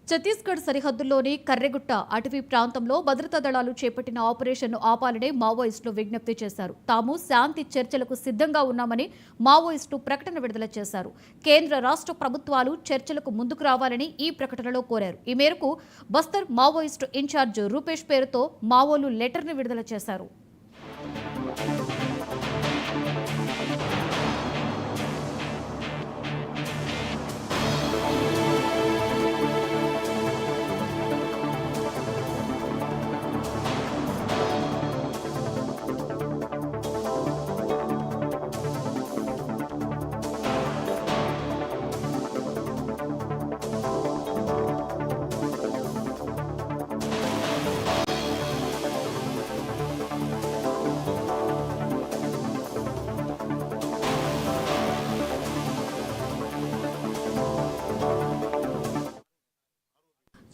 ఛత్తీస్గఢ్ సరిహద్దుల్లోని కర్రెగుట్ట అటవీ ప్రాంతంలో భద్రతా దళాలు చేపట్టిన ఆపరేషన్ను ఆపాలని మావోయిస్టులు విజ్ఞప్తి చేశారు. తాము శాంతి చర్చలకు సిద్ధంగా ఉన్నామని మావోయిస్టులు ప్రకటన విడుదల చేశారు. కేంద్ర రాష్ట్ర ప్రభుత్వాలు చర్చలకు ముందుకు రావాలని ఈ ప్రకటనలో కోరారు. ఈ మేరకు బస్తర్ మావోయిస్టు ఇన్ఛార్జ్ రూపేష్ పేరుతో మావోలు లెటర్ను విడుదల చేశారు.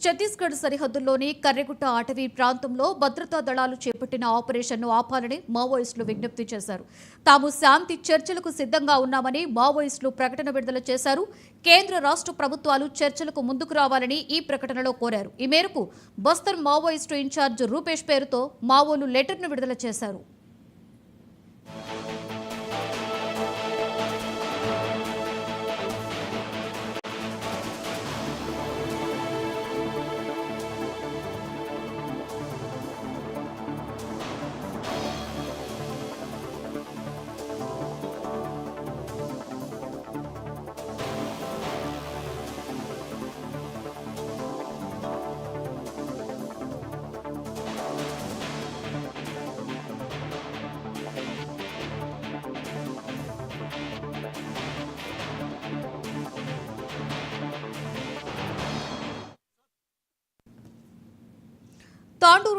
ఛత్తీస్గఢ్ సరిహద్దుల్లోని కర్రెగుట్ట అటవీ ప్రాంతంలో భద్రతా దళాలు చేపట్టిన ఆపరేషన్ను ఆపాలని మావోయిస్టులు విజ్ఞప్తి చేశారు. తాము శాంతి చర్చలకు సిద్ధంగా ఉన్నామని మావోయిస్టులు ప్రకటన విడుదల చేశారు. కేంద్ర రాష్ట్ర ప్రభుత్వాలు చర్చలకు ముందుకు రావాలని ఈ ప్రకటనలో కోరారు. ఈ మేరకు బస్తర్ మావోయిస్టు ఇన్ఛార్జ్ రూపేష్ పేరుతో మావోలు లెటర్ను విడుదల చేశారు. తాండూరు